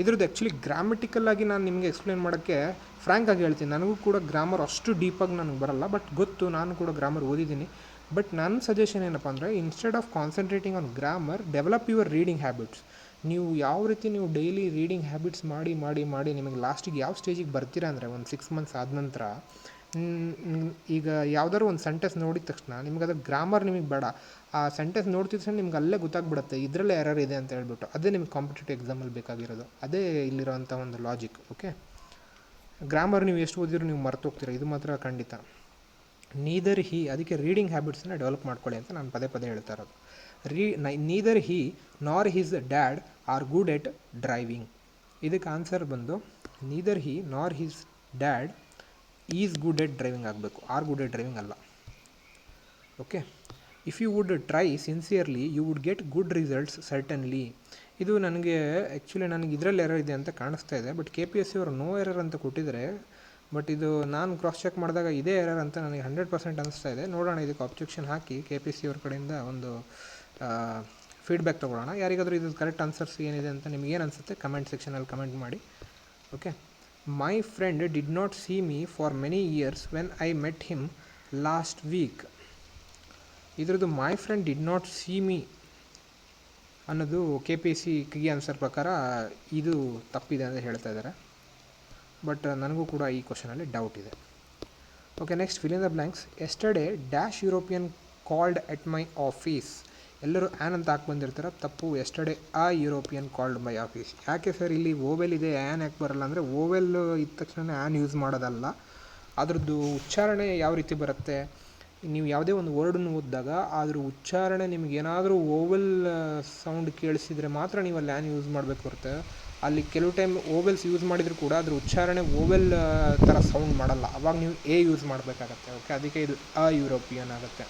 ಇದ್ರದ್ದು ಆ್ಯಕ್ಚುಲಿ ಗ್ರಾಮೆಟಿಕಲ್ಲಾಗಿ ನಾನು ನಿಮಗೆ ಎಕ್ಸ್ಪ್ಲೇನ್ ಮಾಡೋಕ್ಕೆ ಫ್ರ್ಯಾಂಕಾಗಿ ಹೇಳ್ತೀನಿ, ನನಗೂ ಕೂಡ ಗ್ರಾಮರ್ ಅಷ್ಟು ಡೀಪಾಗಿ ನನಗೆ ಬರಲ್ಲ, ಬಟ್ ಗೊತ್ತು, ನಾನು ಕೂಡ ಗ್ರಾಮರ್ ಓದಿದ್ದೀನಿ. ಬಟ್ ನನ್ನ ಸಜೆಷನ್ ಏನಪ್ಪ ಅಂದರೆ, instead of concentrating on grammar, develop your reading habits. ನೀವು ಯಾವ ರೀತಿ ನೀವು ಡೈಲಿ ರೀಡಿಂಗ್ ಹ್ಯಾಬಿಟ್ಸ್ ಮಾಡಿ ನಿಮಗೆ ಲಾಸ್ಟಿಗೆ ಯಾವ ಸ್ಟೇಜಿಗೆ ಬರ್ತೀರಾ ಅಂದರೆ, ಒಂದು 6 ಮಂತ್ಸ್ ಆದ ನಂತರ ಈಗ ಯಾವುದಾದ್ರು ಒಂದು ಸೆಂಟೆನ್ಸ್ ನೋಡಿದ ತಕ್ಷಣ ನಿಮ್ಗೆ ಅದು ಗ್ರಾಮರ್ ನಿಮಗೆ ಬೇಡ, ಆ ಸೆಂಟೆನ್ಸ್ ನೋಡ್ತಿದ್ದ ತಕ್ಷಣ ನಿಮ್ಗೆ ಅಲ್ಲೇ ಗೊತ್ತಾಗ್ಬಿಡುತ್ತೆ ಇದರಲ್ಲೇ ಎರರ್ ಇದೆ ಅಂತ ಹೇಳ್ಬಿಟ್ಟು. ಅದೇ ನಿಮ್ಗೆ ಕಾಂಪಿಟೇಟಿವ್ ಎಕ್ಸಾಮಲ್ಲಿ ಬೇಕಾಗಿರೋದು, ಅದೇ ಇಲ್ಲಿರೋವಂಥ ಒಂದು ಲಾಜಿಕ್. ಓಕೆ, ಗ್ರಾಮರ್ ನೀವು ಎಷ್ಟು ಓದಿದ್ರು ನೀವು ಮರ್ತೋಗ್ತೀರ, ಇದು ಮಾತ್ರ ಖಂಡಿತ. ನೀದರ್ ಹಿ, ಅದಕ್ಕೆ ರೀಡಿಂಗ್ ಹ್ಯಾಬಿಟ್ಸನ್ನ ಡೆವಲಪ್ ಮಾಡ್ಕೊಳ್ಳಿ ಅಂತ ನಾನು ಪದೇ ಹೇಳ್ತಾ ಇರೋದು. Neither he nor his dad are good at driving. ಇದಕ್ಕೆ ಆನ್ಸರ್ ಬಂದು neither he nor his dad is good at driving ಆಗಬೇಕು, ಆರ್ ಗುಡ್ ಎಟ್ ಡ್ರೈವಿಂಗ್ ಅಲ್ಲ. Okay, if you would try sincerely you would get good results certainly. ಇದು ನನಗೆ actually ನನಗೆ ಇದರಲ್ಲಿ error ಇದೆ ಅಂತ ಕಾಣಿಸ್ತಾ ಇದೆ, ಬಟ್ KPSC ಅವರು ನೋ ಎರರ್ ಅಂತ ಕೊಟ್ಟಿದ್ದಾರೆ. ಬಟ್ ಇದು ನಾನು ಕ್ರಾಸ್ ಚೆಕ್ ಮಾಡಿದಾಗ ಇದೇ ಎರರ್ ಅಂತ ನನಗೆ 100% ಅನಿಸ್ತಾ ಇದೆ. ನೋಡೋಣ, ಇದಕ್ಕೆ ಅಬ್ಜೆಕ್ಷನ್ ಹಾಕಿ KPSC ಅವ್ರ ಕಡೆಯಿಂದ ಒಂದು ಫೀಡ್ಬ್ಯಾಕ್ ತೊಗೊಳ್ಳೋಣ. ಯಾರಿಗಾದರೂ ಇದು ಕರೆಕ್ಟ್ ಆನ್ಸರ್ಸ್ ಏನಿದೆ ಅಂತ ನಿಮಗೇನು ಅನಿಸುತ್ತೆ ಕಮೆಂಟ್ ಸೆಕ್ಷನಲ್ಲಿ ಕಮೆಂಟ್ ಮಾಡಿ. Okay, my friend did not see me for many years when I met him last week. ಇದರದ್ದು my friend did not see me ಅನ್ನೋದು KPSC ಕೀ ಆನ್ಸರ್ ಪ್ರಕಾರ ಇದು ತಪ್ಪಿದೆ ಅಂತ ಹೇಳ್ತಾ ಇದ್ದಾರೆ. ಬಟ್ ನನಗೂ ಕೂಡ ಈ ಕ್ವಶನಲ್ಲಿ ಡೌಟ್ ಇದೆ. Okay, next fill in the blanks. Yesterday dash European called at my office. ಎಲ್ಲರೂ ಆ್ಯನ್ ಅಂತ ಹಾಕಿ ಬಂದಿರ್ತಾರೆ, ತಪ್ಪು. ಎಸ್ಟರ್ಡೇ ಆ ಯುರೋಪಿಯನ್ ಕಾಲ್ಡ್ ಮೈ ಆಫೀಸ್. ಯಾಕೆ ಸರ್ ಇಲ್ಲಿ ಓವೆಲ್ ಇದೆ, ಆ್ಯನ್ ಯಾಕೆ ಬರಲ್ಲ ಅಂದರೆ, ಓವೆಲ್ ಇದ್ದ ತಕ್ಷಣ ಆ್ಯನ್ ಯೂಸ್ ಮಾಡೋದಲ್ಲ, ಅದರದ್ದು ಉಚ್ಚಾರಣೆ ಯಾವ ರೀತಿ ಬರುತ್ತೆ. ನೀವು ಯಾವುದೇ ಒಂದು ವರ್ಡನ್ನು ಓದಿದಾಗ ಅದ್ರ ಉಚ್ಚಾರಣೆ ನಿಮಗೇನಾದರೂ ಓವೆಲ್ ಸೌಂಡ್ ಕೇಳಿಸಿದರೆ ಮಾತ್ರ ನೀವು ಅಲ್ಲಿ ಆ್ಯನ್ ಯೂಸ್ ಮಾಡಬೇಕು ಬರುತ್ತೆ. ಅಲ್ಲಿ ಕೆಲವು ಟೈಮ್ ಓವೆಲ್ಸ್ ಯೂಸ್ ಮಾಡಿದರೂ ಕೂಡ ಅದ್ರ ಉಚ್ಚಾರಣೆ ಓವೆಲ್ ಥರ ಸೌಂಡ್ ಮಾಡಲ್ಲ, ಅವಾಗ ನೀವು ಎ ಯೂಸ್ ಮಾಡಬೇಕಾಗತ್ತೆ. ಓಕೆ, ಅದಕ್ಕೆ ಇದು ಅ ಯುರೋಪಿಯನ್ ಆಗುತ್ತೆ.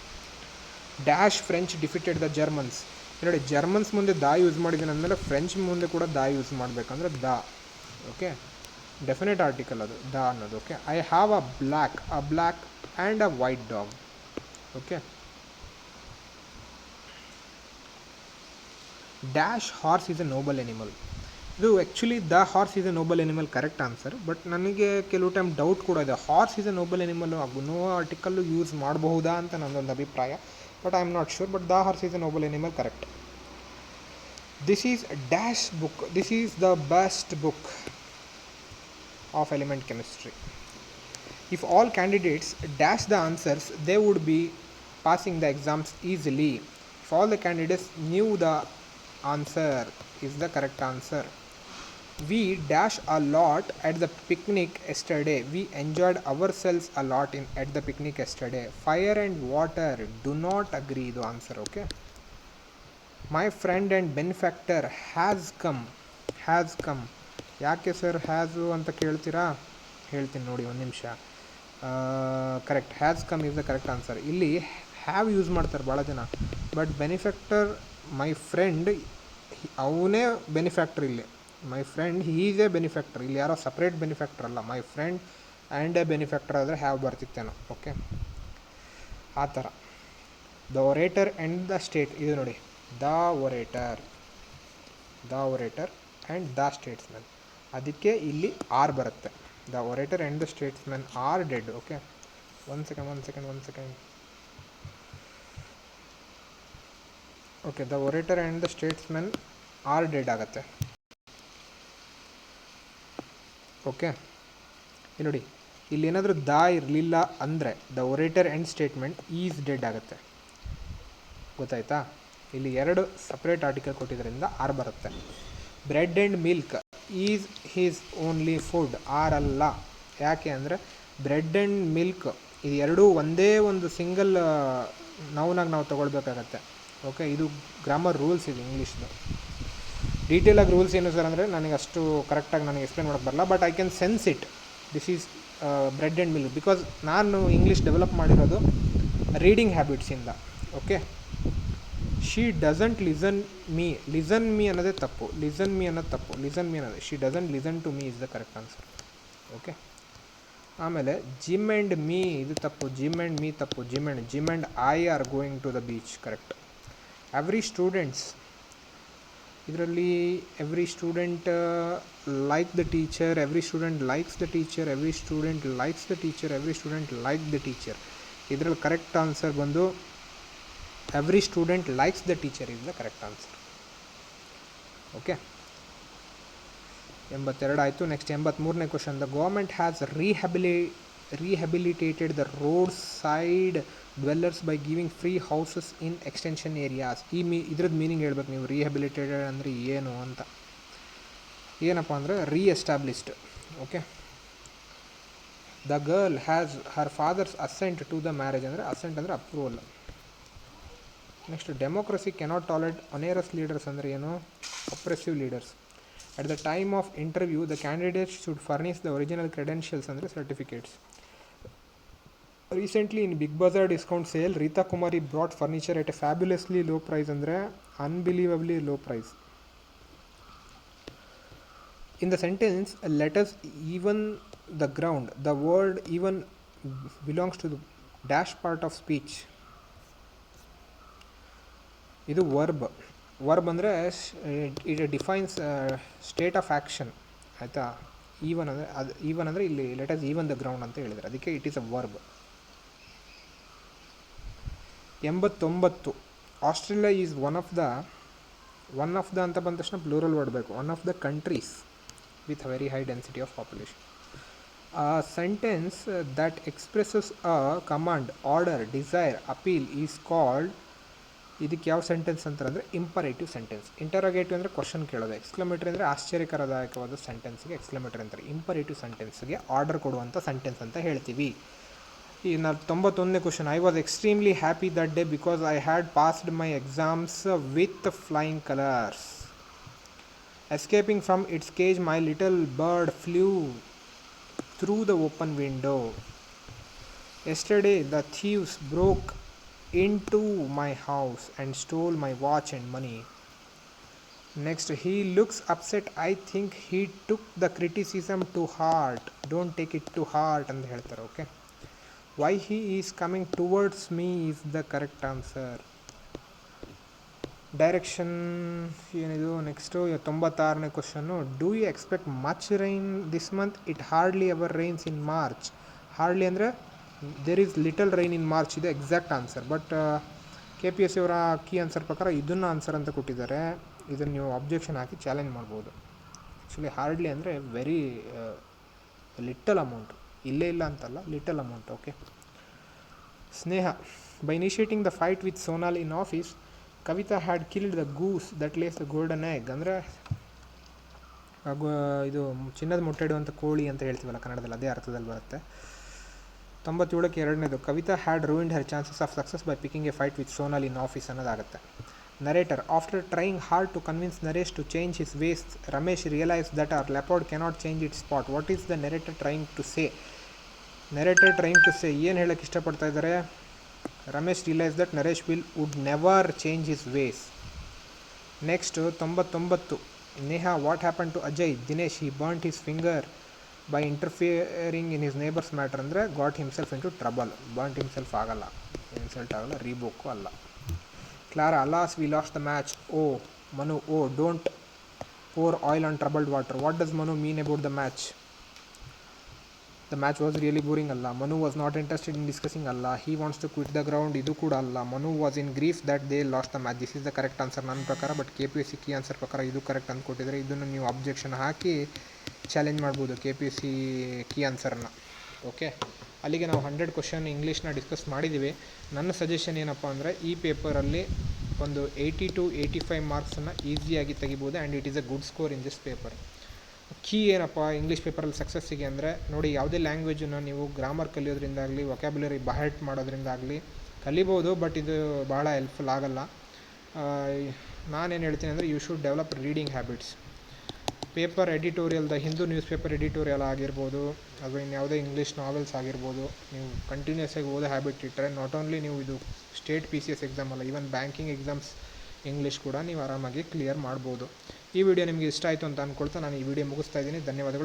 Dash French defeated the Germans. ನೋಡಿ, ಜರ್ಮನ್ಸ್ ಮುಂದೆ ದಾ ಯೂಸ್ ಮಾಡಿದ್ದೀನಿ ಅಂದಮೇಲೆ ಫ್ರೆಂಚ್ ಮುಂದೆ ಕೂಡ ದಾ ಯೂಸ್ ಮಾಡಬೇಕಂದ್ರೆ ದಾ. ಓಕೆ, ಡೆಫಿನೆಟ್ ಆರ್ಟಿಕಲ್ ಅದು ದಾ ಅನ್ನೋದು. Okay, I have a black and a white dog. Okay, dash horse is a noble animal. ಇದು actually the horse is a noble animal correct answer. But ನನಗೆ ಕೆಲವು time doubt ಕೂಡ ಇದೆ, horse is a noble animal no article use ಮಾಡಬಹುದಾ ಅಂತ ನನ್ನೊಂದು ಅಭಿಪ್ರಾಯ. But I am not sure. But the horse is a noble animal correct. This is dash book. This is the best book of element chemistry. If all candidates dash the answers, they would be passing the exams easily. If all the candidates knew the answer is the correct answer. We dash a lot at the picnic yesterday. We enjoyed ourselves a lot at the picnic yesterday. Fire and water do not agree. The answer, okay. My friend and benefactor has come. ಯಾಕೆ sir ಹ್ಯಾಸು ಅಂತ ಕೇಳ್ತೀರಾ? ಹೇಳ್ತೀನಿ ನೋಡಿ ಒಂದು ನಿಮಿಷ. Correct, has come is the correct answer. ಇಲ್ಲಿ have use ಮಾಡ್ತಾರೆ ಭಾಳ ಜನ, ಬಟ್ ಬೆನಿಫ್ಯಾಕ್ಟರ್ ಮೈ ಫ್ರೆಂಡ್ ಅವನೇ ಬೆನಿಫ್ಯಾಕ್ಟರ್ ಇಲ್ಲಿ. My friend is a benefactor. ಇಲ್ಲಿ ಯಾರೋ ಸಪ್ರೇಟ್ ಬೆನಿಫ್ಯಾಕ್ಟರ್ ಅಲ್ಲ. My friend and a benefactor ಆದರೆ ಹ್ಯಾವ್ ಬರ್ತಿತ್ತೇನೋ. ಓಕೆ, ಆ ಥರ. The orator and the state, ಇದು ನೋಡಿ, the orator and the statesman, ಅದಕ್ಕೆ ಇಲ್ಲಿ ಆರ್ ಬರುತ್ತೆ. The orator and the statesman are dead. Okay, one second. Okay, the orator and the statesman are dead ಆಗುತ್ತೆ. Okay, ಇಲ್ಲಿ ನೋಡಿ, ಇಲ್ಲಿ ಏನಾದರೂ ದ ಇರಲಿಲ್ಲ ಅಂದರೆ the orator and statement is dead ಆಗುತ್ತೆ. ಗೊತ್ತಾಯ್ತಾ? ಇಲ್ಲಿ ಎರಡು ಸಪ್ರೇಟ್ ಆರ್ಟಿಕಲ್ ಕೊಟ್ಟಿದ್ದರಿಂದ ಆರ್ ಬರುತ್ತೆ. Bread and milk is his only food, are ಅಲ್ಲ. ಯಾಕೆ ಅಂದರೆ ಬ್ರೆಡ್ ಆ್ಯಂಡ್ ಮಿಲ್ಕ್ ಇದು ಎರಡೂ ಒಂದೇ ಒಂದು ಸಿಂಗಲ್ ನೌನಾಗಿ ನಾವು ತೊಗೊಳ್ಬೇಕಾಗತ್ತೆ. ಓಕೆ, ಇದು ಗ್ರಾಮರ್ ರೂಲ್ಸ್ ಇದೆ ಇಂಗ್ಲೀಷ್ದು. ಡೀಟೇಲಾಗಿ ರೂಲ್ಸ್ ಏನು ಸರ್ ಅಂದರೆ ನನಗೆ ಅಷ್ಟು ಕರೆಕ್ಟಾಗಿ ನನಗೆ ಎಕ್ಸ್ಪ್ಲೇನ್ ಮಾಡೋಕ್ಕೆ ಬರಲ್ಲ, but I can sense it. This is bread and milk because ನಾನು ಇಂಗ್ಲೀಷ್ ಡೆವಲಪ್ ಮಾಡಿರೋದು ರೀಡಿಂಗ್ ಹ್ಯಾಬಿಟ್ಸಿಂದ. Okay, she doesn't listen me ಅನ್ನೋದೇ ತಪ್ಪು. ಲಿಸನ್ ಮೀ ಅನ್ನೋದು she doesn't listen to me is the correct answer. Okay, ಆಮೇಲೆ Jim and me ಇದು ತಪ್ಪು. Jim and me ತಪ್ಪು. Jim and I are going to the beach, correct. Every students, ಇದರಲ್ಲಿ every student like the teacher, every student likes the teacher, every student likes the teacher, every student like the teacher. ಇದರಲ್ಲಿ correct answer ಬಂದು every student likes the teacher is the correct answer. Okay, 82 ಆಯಿತು. Next 83ನೇ question. The government has rehabilitated the roadside dwellers by giving free houses in extension areas. ಇದ್ರದ್ದು meaning ಹೇಳ್ಬೇಕು ನೀವು. Rehabilitated ಅಂದರೆ ಏನು ಅಂತ. ಏನಪ್ಪ ಅಂದರೆ reestablished. Okay, the girl has her father's assent to the marriage ಅಂದರೆ ಅಸೆಂಟ್ ಅಂದರೆ approval. Next, democracy cannot tolerate onerous leaders ಅಂದರೆ ಏನು? Oppressive leaders. At the time of interview, the candidates should furnish the original credentials and certificates. Recently, in Big Bazaar discount sale, Rita Kumari brought furniture at a fabulously low price, andre unbelievably low price. In the sentence, let us even the ground, the word even belongs to the dash part of speech. ಇದು verb ಅಂದರೆ it defines state of action. ಆಯಿತಾ? Even ಅಂದರೆ ಇಲ್ಲಿ let us even the ground ಅಂತ ಹೇಳಿದರೆ ಅದಕ್ಕೆ it is a verb. 89, Australia is one of the ಅಂತ ಬಂದ ತಕ್ಷಣ ಪ್ಲೂರಲ್ ವರ್ಡ್ ಬೇಕು. One of the countries with a very high density of population. Sentence that expresses a command, order, desire, appeal is called. ಇದಕ್ಕೆ ಯಾವ sentence ಅಂತಾರೆ ಅಂದರೆ imperative sentence. Interrogative ಅಂದರೆ question ಕೇಳೋದು. ಎಕ್ಸ್ಕ್ಲಮೇಟರಿ ಅಂದರೆ ಆಶ್ಚರ್ಯಕರದಾಯಕವಾದ ಸೆಂಟೆನ್ಸ್ಗೆ ಎಕ್ಸ್ಕ್ಲಮೇಟರಿ ಅಂತಾರೆ. ಇಂಪರೇಟಿವ್ ಸೆಂಟೆನ್ಸ್ಗೆ ಆರ್ಡರ್ ಕೊಡುವಂಥ ಸೆಂಟೆನ್ಸ್ ಅಂತ ಹೇಳ್ತೀವಿ. ಈ 91ನೇ question. I was extremely happy that day because I had passed my exams with flying colours. Escaping from its cage my little bird flew through the open window. Yesterday the thieves broke into my house and stole my watch and money. Next, he looks upset. I think he took the criticism to heart. Don't take it to heart ಅಂತ ಹೇಳ್ತಾರೆ. Okay, why he is coming towards me is the correct answer. Direction ಏನಿದು? Next 96ನೇ question. Do you expect much rain this month? It hardly ever rains in March. Hardly ಅಂದರೆ there is little rain in March ಇದೆ exact answer. But KPSC ಅವರ key answer ಪ್ರಕಾರ ಇದನ್ನು answer ಅಂತ ಕೊಟ್ಟಿದ್ದಾರೆ. ಇದನ್ನು ನೀವು ಅಬ್ಜೆಕ್ಷನ್ ಹಾಕಿ ಚಾಲೆಂಜ್ ಮಾಡ್ಬೋದು. ಆ್ಯಕ್ಚುಲಿ ಹಾರ್ಡ್ಲಿ ಅಂದರೆ ವೆರಿ ಲಿಟಲ್ ಅಮೌಂಟ್. ಇಲ್ಲೇ ಇಲ್ಲ ಅಂತಲ್ಲ, little amount. Okay. Sneha, by initiating the fight with Sonal in office, Kavita had killed the goose that lays the golden egg. ಅಂದರೆ ಇದು ಚಿನ್ನದ ಮೊಟ್ಟೆ ಇಡುವಂಥ ಕೋಳಿ ಅಂತ ಹೇಳ್ತೀವಲ್ಲ ಕನ್ನಡದಲ್ಲಿ, ಅದೇ ಅರ್ಥದಲ್ಲಿ ಬರುತ್ತೆ. 97ಕ್ಕೆ ಎರಡನೇದು, Kavita had ruined her chances of success by picking a fight with Sonal in office ಅನ್ನೋದಾಗುತ್ತೆ. Narrator, after trying hard to convince Naresh to change his ways, Ramesh realise that our leopard cannot change its spot. What is the narrator trying to say? Narrator trying to say ಏನು ಹೇಳೋಕ್ಕೆ ಇಷ್ಟಪಡ್ತಾ ಇದ್ದಾರೆ? Ramesh realise that Naresh would never change his ways. Next 99, Neha, what happen to Ajay Dinesh? He burnt his finger by interfering in his neighbour's matter. ಅಂದರೆ got himself into trouble. Burnt himself ಆಗಲ್ಲ, insult ಆಗಲ್ಲ, rebuke ಅಲ್ಲ. Clara, alas we lost the match. Oh Manu, oh don't pour oil on troubled water. What does Manu mean about the match? The match was really boring ಅಲ್ಲ. Manu was not interested in discussing ಅಲ್ಲ. He wants to quit the ground, ಇದು ಕೂಡ ಅಲ್ಲ. Manu was in grief that they last the match. This is the correct answer ನನ್ನ ಪ್ರಕಾರ. But KPSC key answer ಪ್ರಕಾರ ಇದು correct ಅಂದ್ಕೊಟ್ಟಿದ್ದಾರೆ. ಇದನ್ನು ನೀವು ಅಬ್ಜೆಕ್ಷನ್ ಹಾಕಿ ಚಾಲೆಂಜ್ ಮಾಡ್ಬೋದು KPSC ಕೀ ಆನ್ಸರನ್ನು. ಓಕೆ, ಅಲ್ಲಿಗೆ ನಾವು 100 ಕ್ವಶನ್ ಇಂಗ್ಲೀಷ್ನ ಡಿಸ್ಕಸ್ ಮಾಡಿದ್ದೀವಿ. ನನ್ನ ಸಜೆಷನ್ ಏನಪ್ಪ ಅಂದರೆ, ಈ ಪೇಪರಲ್ಲಿ ಒಂದು 80 to 85 ಮಾರ್ಕ್ಸನ್ನು ಈಸಿಯಾಗಿ ತೆಗಿಬೋದು. And it is a good score in this paper. Key ಏನಪ್ಪ ಇಂಗ್ಲೀಷ್ ಪೇಪರಲ್ಲಿ ಸಕ್ಸಸ್ಸಿಗೆ ಅಂದರೆ, ನೋಡಿ, ಯಾವುದೇ ಲ್ಯಾಂಗ್ವೇಜನ್ನು ನೀವು ಗ್ರಾಮರ್ ಕಲಿಯೋದ್ರಿಂದಾಗಲಿ, ವೊಕ್ಯಾಬ್ಯುಲರಿ ಬಹೆಟ್ ಮಾಡೋದ್ರಿಂದಾಗಲಿ ಕಲಿಬೋದು. ಬಟ್ ಇದು ಭಾಳ ಹೆಲ್ಪ್ಫುಲ್ ಆಗಲ್ಲ. ನಾನೇನು ಹೇಳ್ತೀನಿ ಅಂದರೆ, you should develop reading habits. Paper editorial, the Hindu news paper editorial ಆಗಿರ್ಬೋದು, ಅಥವಾ ಇನ್ಯಾವುದೇ ಇಂಗ್ಲೀಷ್ ನಾವೆಲ್ಸ್ ಆಗಿರ್ಬೋದು, ನೀವು ಕಂಟಿನ್ಯೂಸ್ ಆಗಿ ಓದೋ ಹ್ಯಾಬಿಟ್ ಇಟ್ಟರೆ, ನಾಟ್ ಓನ್ಲಿ ನೀವು ಇದು ಸ್ಟೇಟ್ PCS ಎಕ್ಸಾಮ್ ಅಲ್ಲ, ಈವನ್ ಬ್ಯಾಂಕಿಂಗ್ ಎಕ್ಸಾಮ್ಸ್ ಇಂಗ್ಲೀಷ್ ಕೂಡ ನೀವು ಆರಾಮಾಗಿ ಕ್ಲಿಯರ್ ಮಾಡ್ಬೋದು. ಈ ವಿಡಿಯೋ ನಿಮಗೆ ಇಷ್ಟ ಆಯಿತು ಅಂತ ಅಂದ್ಕೊಳ್ತಾ ನಾನು ಈ ವಿಡಿಯೋ ಮುಗಿಸ್ತಾ ಇದ್ದೀನಿ. ಧನ್ಯವಾದಗಳು.